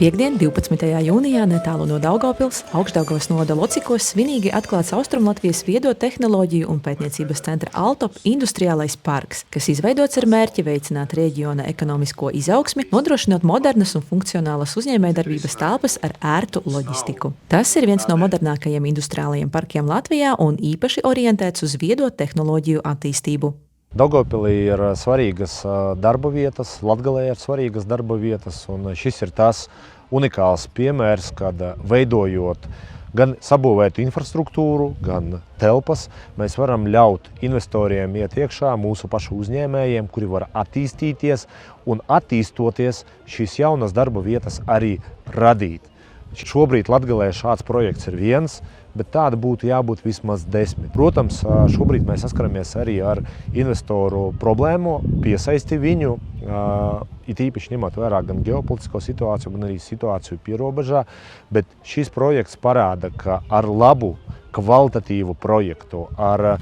Piektdien, 12. jūnijā, netālu no Daugavpils, Augšdaugavas novada Locikos svinīgi atklāts Austrumlatvijas viedo tehnoloģiju un pētniecības centra Altop industriālais parks, kas izveidots ar mērķi veicināt reģiona ekonomisko izaugsmi, nodrošinot modernas un funkcionālas uzņēmējdarbības telpas ar ērtu loģistiku. Tas ir viens no modernākajiem industriālajiem parkiem Latvijā un īpaši orientēts uz viedo tehnoloģiju attīstību. Daugavpilī ir svarīgas darba vietas, Latgalē ir svarīgas darba vietas, un šis ir tas unikāls piemērs, kad veidojot gan sabūvētu infrastruktūru, gan telpas, mēs varam ļaut investoriem iet iekšā, mūsu pašu uzņēmējiem, kuri var attīstīties un attīstoties šīs jaunas darba vietas arī radīt. Šobrīd Latgalē šāds projekts ir viens, bet tāda būtu jābūt vismaz 10. Protams, šobrīd mēs saskaramies arī ar investoru problēmu, piesaisti viņu, it īpaši ņemot vērā gan ģeopolitisko situāciju, gan arī situāciju pierobežā, bet šis projekts parāda, ka ar labu kvalitatīvu projektu, ar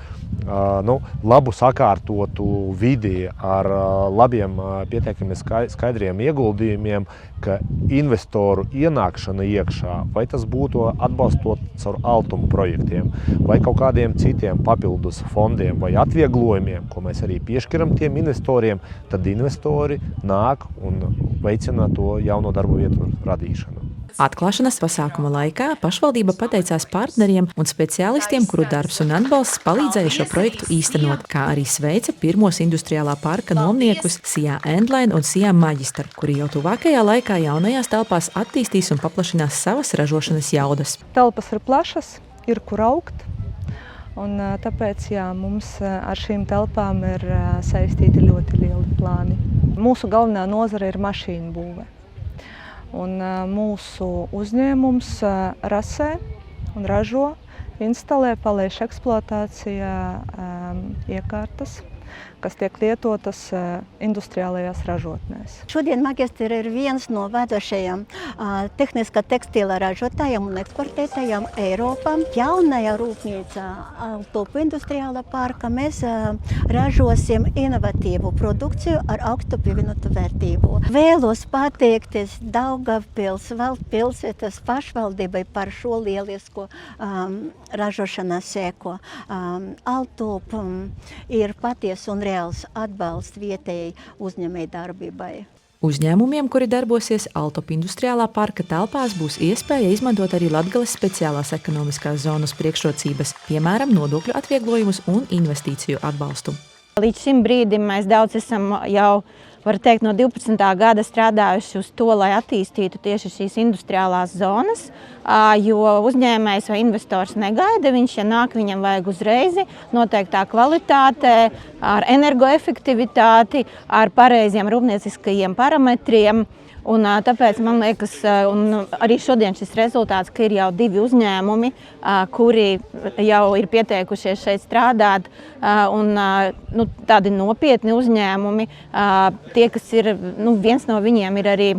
labu sakārtotu vidi, ar labiem pietiekami skaidriem ieguldījumiem, ka investoru ienākšana iekšā, vai tas būtu atbalstot caur Altuma projektiem, vai kaut kādiem citiem papildus fondiem vai atvieglojumiem, ko mēs arī piešķiram tiem investoriem, tad investori nāk un veicina to jauno darbu vietu radīšanu. Atklāšanas pasākuma laikā pašvaldība pateicās partneriem un speciālistiem, kuru darbs un atbalsts palīdzēja šo projektu īstenot, kā arī sveica pirmos industriālā parka nomniekus Sijā Endline un Sijā Maģistra, kuri jau tuvākajā laikā jaunajās telpās attīstīs un paplašinās savas ražošanas jaudas. Telpas ir plašas, ir kur augt, un tāpēc mums ar šīm telpām ir saistīti ļoti lieli plāni. Mūsu galvenā nozare ir mašīnu būve. Un mūsu uzņēmums rasē un ražo, instalē, palaiž eksploatācijā iekārtas, kas tiek lietotas industriālajās ražotnēs. Šodien Maģistra ir viens no vadošajiem tehniskā tekstila ražotājiem un eksportētājiem Eiropā. Jaunajā rūpnīcā Altop industriālā parka mēs ražosim inovatīvu produkciju ar augstu pievienotu vērtību. Vēlos pateikties Daugavpils pilsētas pašvaldībai par šo lielisko ražošanas sēko. Altop ir patiesi un reāls atbalsts vietējai uzņēmējdarbībai. Uzņēmumiem, kuri darbosies Altop industriālā parka telpās, būs iespēja izmantot arī Latgales speciālās ekonomiskās zonas priekšrocības, piemēram, nodokļu atvieglojumus un investīciju atbalstu. Līdz šim brīdim mēs daudz esam jau, var teikt, no 12. gada strādājuši uz to, lai attīstītu tieši šīs industriālās zonas, jo uzņēmējs vai investors negaida, viņš, ja nāk, viņam vajag uzreizi noteiktā kvalitātē, ar energoefektivitāti, ar pareiziem rūpnieciskajiem parametriem. Un tāpēc man liekas, un arī šodien šis rezultāts, ka ir jau 2 uzņēmumi, kuri jau ir pieteikušies šeit strādāt, un tādi nopietni uzņēmumi, tie, kas ir, viens no viņiem ir arī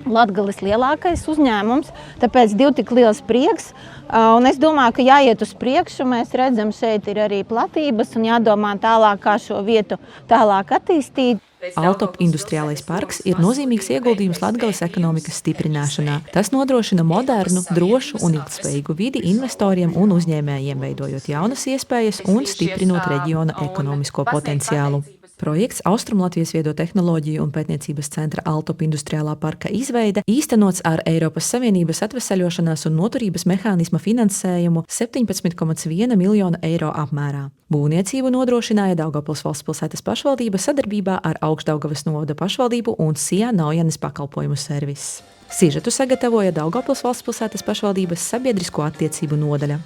Latgales lielākais uzņēmums, tāpēc 2 tik liels prieks. Un es domāju, ka jāiet uz priekšu, mēs redzam, šeit ir arī platības un jādomā tālāk, kā šo vietu tālāk attīstīt. Altop industriālais parks ir nozīmīgs ieguldījums Latgales ekonomikas stiprināšanā. Tas nodrošina modernu, drošu un ilgtspējīgu vidi investoriem un uzņēmējiem, veidojot jaunas iespējas un stiprinot reģiona ekonomisko potenciālu. Projekts Austrumlatvijas viedo tehnoloģiju un pētniecības centra Altop industriālā parka izveide īstenots ar Eiropas Savienības atvesaļošanās un noturības mehānisma finansējumu 17,1 miljonu eiro apmērā. Būvniecību nodrošināja Daugavpils valsts pilsētas pašvaldība sadarbībā ar Augšdaugavas novada pašvaldību un Sijā Naujanes pakalpojumu serviss. Sižetu sagatavoja Daugavpils valsts pilsētas pašvaldības sabiedrisko attiecību nodaļa.